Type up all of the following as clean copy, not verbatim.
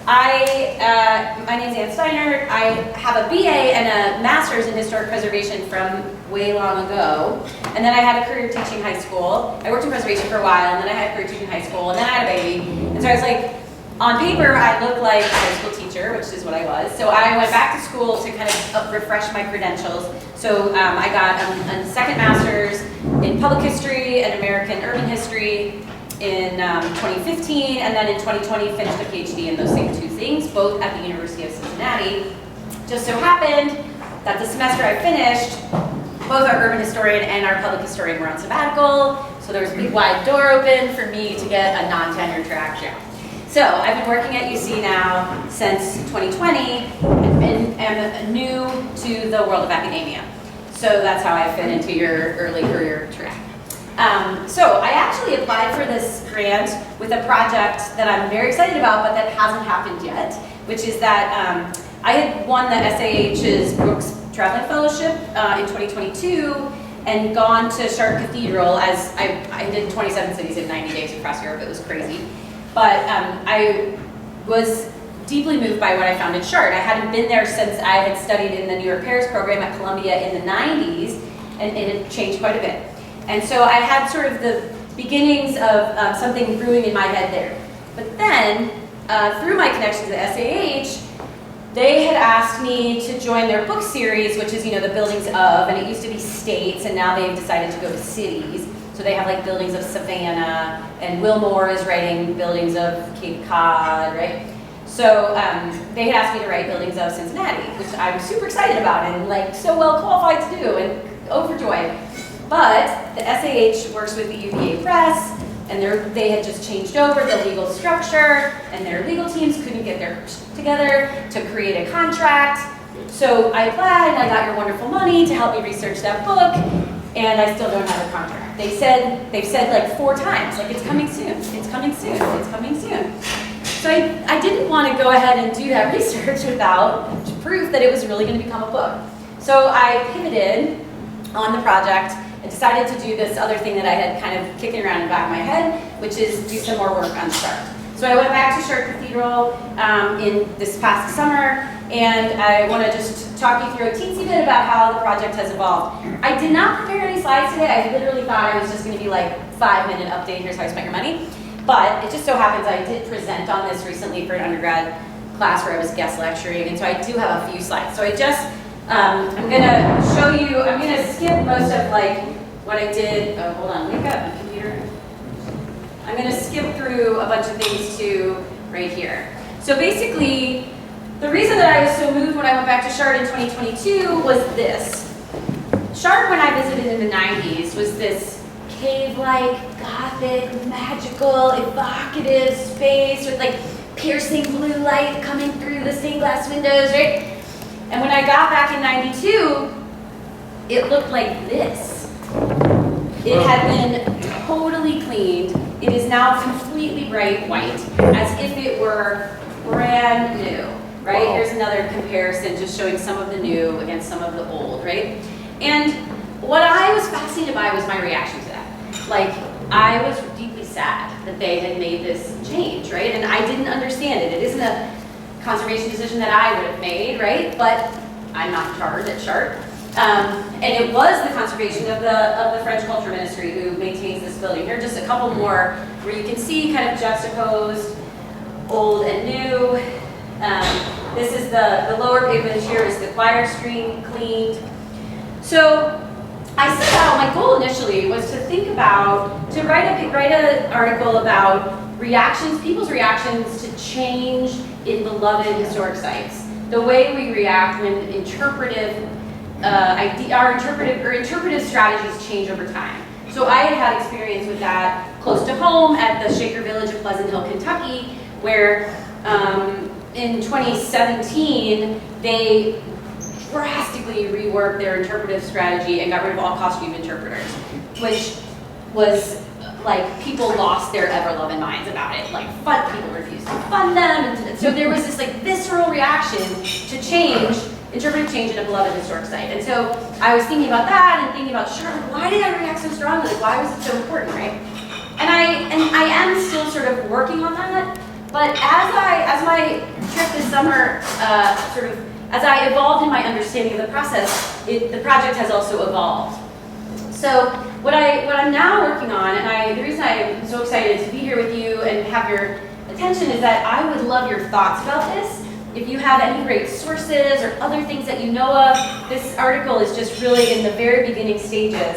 My name's Anne Steinert. I have a BA and a master's in historic preservation from way long ago. And then I had a career teaching high school. I worked in preservation for a while, and then I had a career teaching high school, and then I had a baby. And so I was like, on paper, I looked like a high school teacher, which is what I was. So I went back to school to kind of refresh my credentials. So I got a second master's in public history and American urban history in 2015, and then in 2020 finished a PhD in those same two things, both at the University of Cincinnati. Just so happened that the semester I finished, both our urban historian and our public historian were on sabbatical, so there was a big wide door open for me to get a non-tenure track job. So I've been working at UC now since 2020 and am new to the world of academia. So that's how I fit into your early career track. So I actually applied for this grant with a project that I'm very excited about, but that hasn't happened yet, which is that I had won the SAH's Brooks Traveling Fellowship in 2022 and gone to Chartres Cathedral, as I did 27 cities in 90 days across Europe. It was crazy. But I was deeply moved by what I found in Chartres. I hadn't been there since I had studied in the New York Paris program at Columbia in the 90s, and it had changed quite a bit. And so I had sort of the beginnings of something brewing in my head there. But then, through my connection to the SAH, they had asked me to join their book series, which is, you know, the buildings of, and it used to be states, and now they've decided to go to cities. So they have like buildings of Savannah, and Wilmore is writing buildings of Cape Cod, right? So they had asked me to write buildings of Cincinnati, which I'm super excited about and like so well qualified to do and overjoyed. But the SAH works with the UVA Press, and they had just changed over the legal structure, and their legal teams couldn't get their shit together to create a contract. So I applied, and I got your wonderful money to help me research that book, and I still don't have a contract. They've said like 4 times, like it's coming soon, it's coming soon, it's coming soon. So I didn't want to go ahead and do that research without proof that it was really going to become a book. So I pivoted on the project and decided to do this other thing that I had kind of kicking around in the back of my head, which is do some more work on Chartres. So I went back to Chartres Cathedral in this past summer, and I want to just talk you through a teensy bit about how the project has evolved. I did not prepare any slides today. I literally thought it was just going to be like 5-minute update, here's how you spent your money. But it just so happens I did present on this recently for an undergrad class where I was guest lecturing, and so I do have a few slides. So I just, I'm going to show you, I'm going to skip most of like what I did. Oh, hold on, we've got my computer. I'm going to skip through a bunch of things too right here. So basically, the reason that I was so moved when I went back to Chartres in 2022 was this. Chartres, when I visited in the 90s, was this cave-like, gothic, magical, evocative space with like piercing blue light coming through the stained glass windows, right? And when I got back in 92, it looked like this. It had been totally cleaned. It is now completely bright white, as if it were brand new, right? Wow. Here's another comparison, just showing some of the new against some of the old, right? And what I was fascinated by was my reaction to that. Like, I was deeply sad that they had made this change, right? And I didn't understand it. It isn't a conservation decision that I would have made, right? But I'm not in charge at Chartres. And it was the conservation of the French Culture Ministry who maintains this building. Here are just a couple more where you can see kind of juxtaposed old and new. This is the lower pavement here is the choir screen cleaned. So I set out, my goal initially was to think about, to write an article about reactions, people's reactions to change in beloved historic sites. The way we react when interpretive strategies change over time. So I had experience with that close to home at the Shaker Village of Pleasant Hill, Kentucky, where in 2017 they drastically reworked their interpretive strategy and got rid of all costume interpreters, which was like people lost their ever-loving minds about it. Like people refused to fund them, and so there was this like visceral reaction to change, interpretive change in a beloved historic site. And so I was thinking about that and thinking about, sure, why did I react so strongly? Why was it so important, right? And I am still sort of working on that, But as my trip this summer, as I evolved in my understanding of the process, the project has also evolved. So what I'm now working on, and the reason I'm so excited to be here with you and have your attention is that I would love your thoughts about this. If you have any great sources or other things that you know of, this article is just really in the very beginning stages.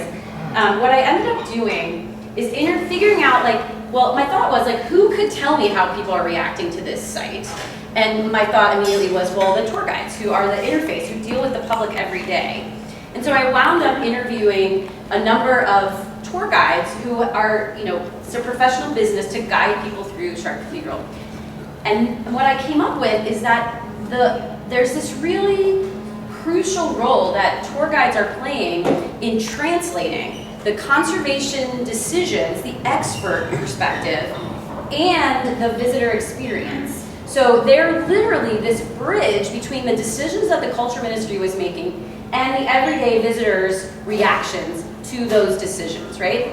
What I ended up doing is figuring out, my thought was, who could tell me how people are reacting to this site? And my thought immediately was, well, the tour guides, who are the interface, who deal with the public every day. And so I wound up interviewing a number of tour guides who are, it's a professional business to guide people through Chartres Cathedral. And what I came up with is that there's this really crucial role that tour guides are playing in translating the conservation decisions, the expert perspective, and the visitor experience. So they're literally this bridge between the decisions that the Culture Ministry was making and the everyday visitors' reactions to those decisions, right?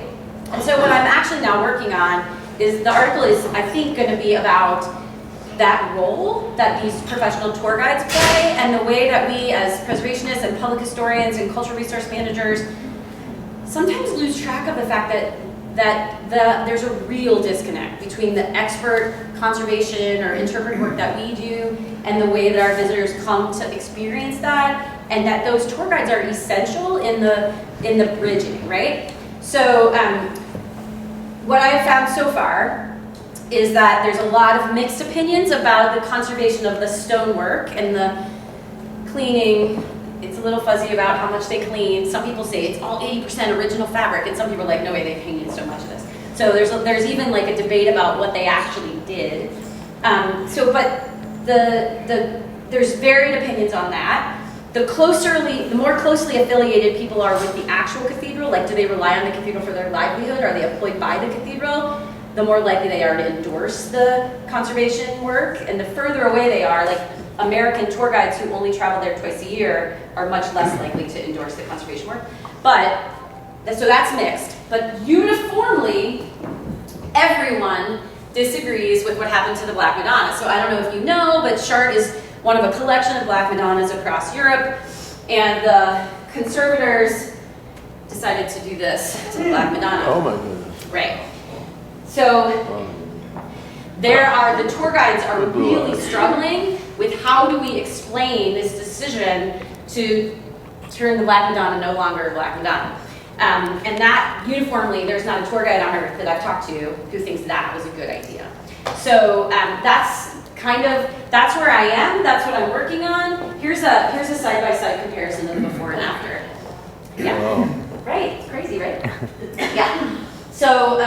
And so what I'm actually now working on is, the article is, I think, going to be about that role that these professional tour guides play and the way that we as preservationists and public historians and cultural resource managers sometimes lose track of the fact that there's a real disconnect between the expert conservation or interpretive work that we do and the way that our visitors come to experience that, and that those tour guides are essential in the bridging, right? So what I've found so far is that there's a lot of mixed opinions about the conservation of the stonework and the cleaning. It's a little fuzzy about how much they clean. Some people say it's all 80% original fabric, and some people are like, no way, they painted so much of this. So there's even like a debate about what they actually did. But there's varied opinions on that. The more closely affiliated people are with the actual cathedral, like do they rely on the cathedral for their livelihood? Are they employed by the cathedral? The more likely they are to endorse the conservation work, and the further away they are, like American tour guides who only travel there twice a year are much less likely to endorse the conservation work. So that's mixed. But uniformly, everyone disagrees with what happened to the Black Madonna. So I don't know if you know, but Chartres is one of a collection of Black Madonnas across Europe, and the conservators decided to do this to the Black Madonna. Oh my goodness. Right. So the tour guides are really struggling with how do we explain this decision to turn the Black Madonna no longer a Black Madonna. And that uniformly, there's not a tour guide on earth that I've talked to who thinks that was a good idea. So that's where I am, that's what I'm working on. Here's a side-by-side comparison of the before and after. Yeah, wow. Right, it's crazy, right? Yeah. So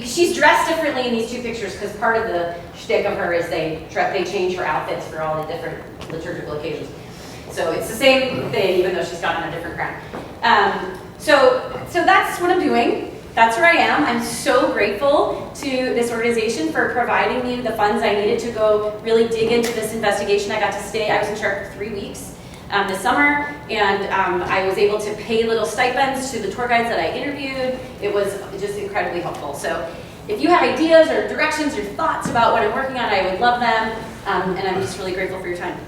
she's dressed differently in these two pictures because part of the shtick of her is they change her outfits for all the different liturgical occasions. So it's the same thing, even though she's got on a different crown. So that's what I'm doing. That's where I am. I'm so grateful to this organization for providing me the funds I needed to go really dig into this investigation. I was in Chartres for 3 weeks this summer, and I was able to pay little stipends to the tour guides that I interviewed. It was just incredibly helpful. So if you have ideas or directions or thoughts about what I'm working on, I would love them, and I'm just really grateful for your time.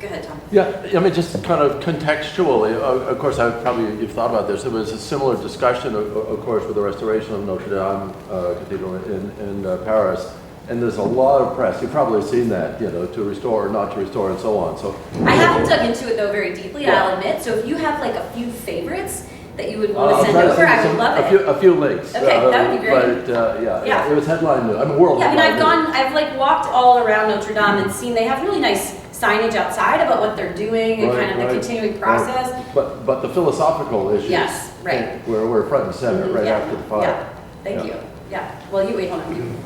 Go ahead, Tom. Yeah, I mean, just kind of contextually, of course, you've thought about this. There was a similar discussion, of course, with the restoration of Notre Dame Cathedral in Paris. And there's a lot of press. You've probably seen that, to restore or not to restore and so on. So I haven't dug into it though very deeply, yeah. I'll admit. So if you have like a few favorites that you would want to send over, I would love it. A few links. Okay, that would be great. But yeah, it was headline news. I'm a world. Yeah, I've like walked all around Notre Dame and seen they have really nice signage outside about what they're doing and kind of the continuing process. Right. But the philosophical issues. Yes, right. We're front and center after the fire. Yeah. Thank you. Yeah. Well, you wait. Hold on.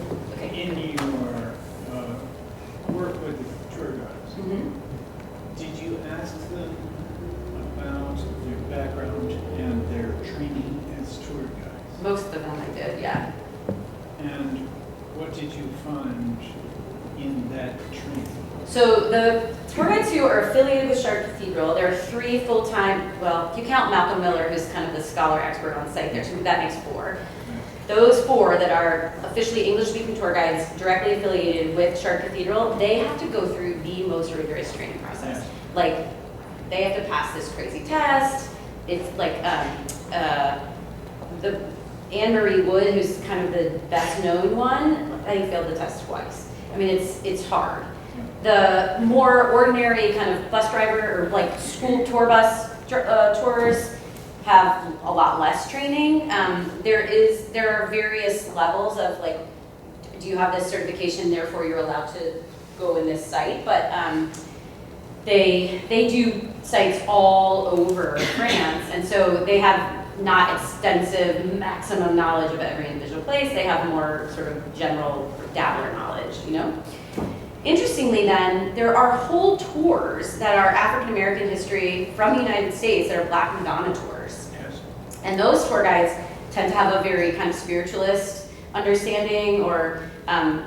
In your work with the tour guides, did you ask them about their background and their training as tour guides? Most of them I did, yeah. And what did you find in that training? So the tour guides who are affiliated with Chartres Cathedral, there are 3 full-time, well, if you count Malcolm Miller, who's kind of the scholar expert on site there, so that makes 4. those 4 that are officially English-speaking tour guides directly affiliated with Chartres Cathedral, they have to go through the most rigorous training process. Like, they have to pass this crazy test. It's like the Anne-Marie Wood, who's kind of the best-known one, I think failed the test twice. I mean, it's hard. The more ordinary kind of bus driver or like school tour bus tours have a lot less training. There are various levels of like, do you have this certification, therefore you're allowed to go in this site? But they do sites all over France, and so they have not extensive maximum knowledge of every individual place. They have more sort of general dabbler knowledge, you know? Interestingly then, there are whole tours that are African American history from the United States that are Black Madonna tours. Yes. And those tour guides tend to have a very kind of spiritualist understanding, or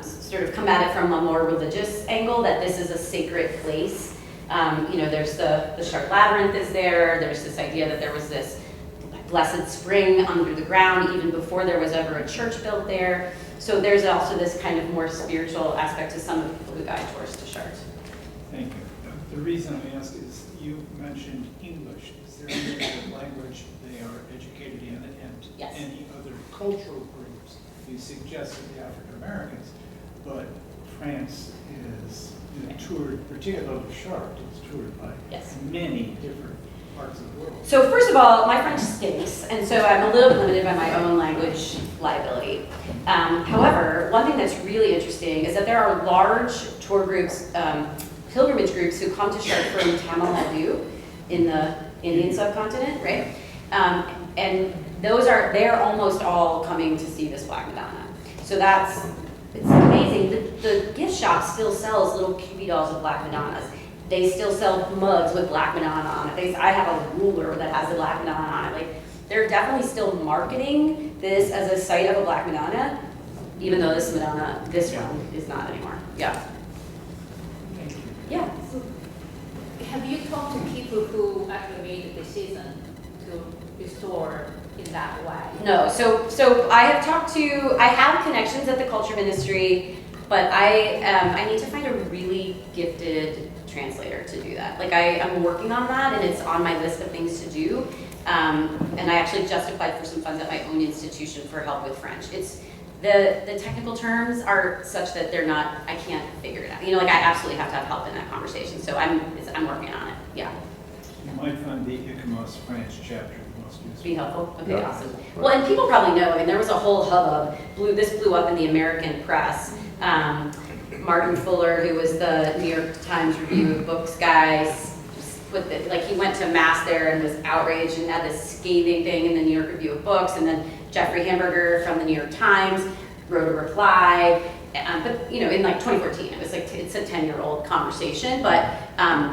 sort of come at it from a more religious angle, that this is a sacred place. You know, there's the Chartres Labyrinth is there. There's this idea that there was this blessed spring under the ground even before there was ever a church built there. So there's also this kind of more spiritual aspect to some of the people who guide tours to Chartres. Thank you. The reason I ask is you mentioned English. Is there any other language they are educated in, and Yes. any other cultural groups? You suggested the African Americans, but France is toured, particularly Chartres, it's toured by Yes. many different parts of the world. So first of all, my French stinks, and so I'm a little bit limited by my own language liability. However, one thing that's really interesting is that there are large tour groups, pilgrimage groups who come to Chartres from Tamil Nadu in the Indian subcontinent, right? And they're almost all coming to see this Black Madonna. So it's amazing. The gift shop still sells little Cupid dolls of Black Madonnas. They still sell mugs with Black Madonna on it. I have a ruler that has the Black Madonna on it. Like, they're definitely still marketing this as a site of a Black Madonna, even though this one is not anymore. Yeah. Thank you. Yeah. So, have you talked to people who actually made the decision to restore in that way? No. So I have connections at the culture ministry, but I need to find a really gifted translator to do that. Like, I'm working on that, and it's on my list of things to do. And I actually just applied for some funds at my own institution for help with French. It's the technical terms are such that I can't figure it out. You know, like, I absolutely have to have help in that conversation. So I'm working on it. Yeah. You might find the ICMOS French chapter the most useful. Be helpful? Okay, Yeah. awesome. Well, and people probably know, I mean, there was a whole hubbub. This blew up in the American press. Martin Fuller, who was the New York Times Review of Books guy, he went to mass there and was outraged and had this scathing thing in the New York Review of Books. And then Jeffrey Hamburger from the New York Times wrote a reply. But, you know, in like 2014, it was like, it's a 10-year-old conversation. But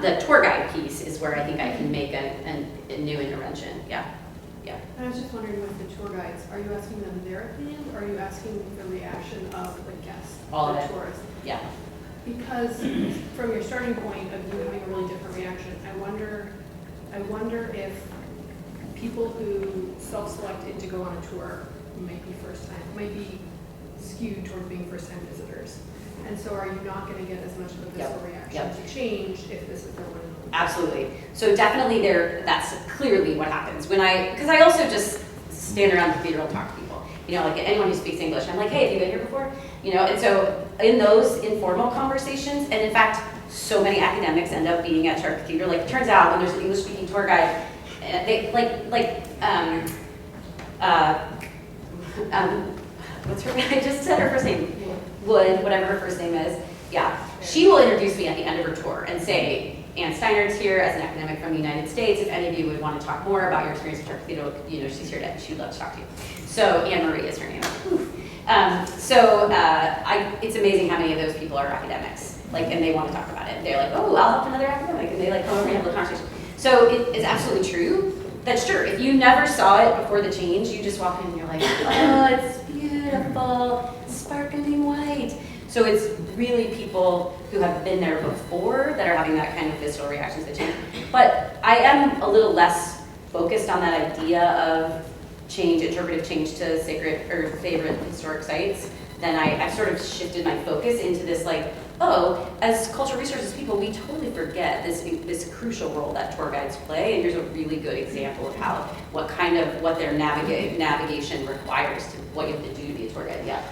the tour guide piece is where I think I can make a new intervention. Yeah. Yeah. I was just wondering, with the tour guides, are you asking them their opinion, or are you asking the reaction of the guests, All of the it. tourists? Yeah. Because from your starting point of you having a really different reaction, I wonder if people who self-selected to go on a tour might be skewed towards being first-time visitors. And so are you not going to get as much of a visceral reaction to change if this is their one? Absolutely. So definitely that's clearly what happens because I also just stand around the cathedral and talk to people. You know, like anyone who speaks English, I'm like, hey, have you been here before? You know, and so in those informal conversations, and in fact, so many academics end up being at Chartres Cathedral. Like, it turns out when there's an English-speaking tour guide, they what's her name? I just said her first name. Wood, whatever her first name is. Yeah. She will introduce me at the end of her tour and say, Anne Steinert's here as an academic from the United States. If any of you would want to talk more about your experience at Chartres Cathedral, you know, she's here she'd love to talk to you. So Anne-Marie is her name. It's amazing how many of those people are academics, like, and they want to talk about it. They're like, oh, I'll help another academic, and they like come over and have a conversation. So it is absolutely true. That's true. If you never saw it before the change, you just walk in and you're like, oh, it's beautiful, sparkling white. So it's really people who have been there before that are having that kind of visceral reaction to the change. But I am a little less focused on that idea of interpretive change to sacred or favorite historic sites, then I sort of shifted my focus into this like, oh, as cultural resources people, we totally forget this crucial role that tour guides play, and here's a really good example of how, what their navigation requires to, what you have to do to be a tour guide, yeah.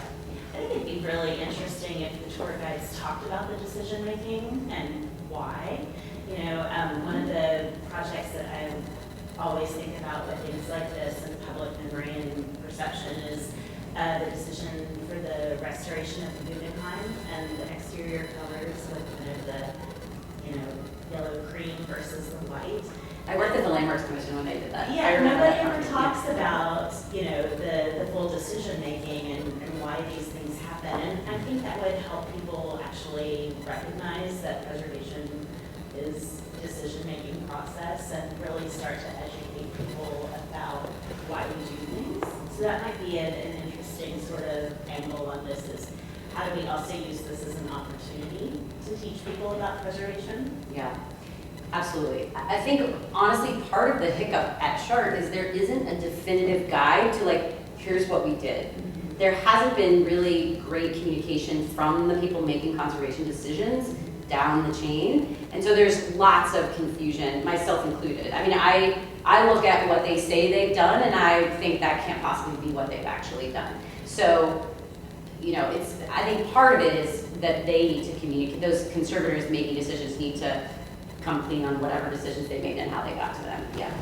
I think it'd be really interesting if the tour guides talked about the decision making and why. You know, one of the projects that I always think about with things like this and public memory and perception is the decision for the restoration of the Guggenheim and the exterior colors with kind of the, you know, yellow cream versus the white. I worked at the Landmarks Commission when they did that. Yeah, I remember nobody that ever project, talks about, you know, the full decision making and why these things happen. And I think that would help people actually recognize that preservation is a decision-making process and really start to educate people about why we do things. So that might be an interesting sort of angle on this is how do we also use this as an opportunity to teach people about preservation? Yeah. Absolutely. I think, honestly, part of the hiccup at CHART is there isn't a definitive guide to like, here's what we did. There hasn't been really great communication from the people making conservation decisions down the chain. And so there's lots of confusion, myself included. I mean, I look at what they say they've done and I think that can't possibly be what they've actually done. So, you know, I think part of it is that they need to communicate, those conservators making decisions need to come clean on whatever decisions they made and how they got to them. Yeah.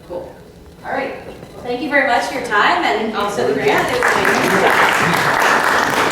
Cool. All right. Well, thank you very much for your time and also the grant.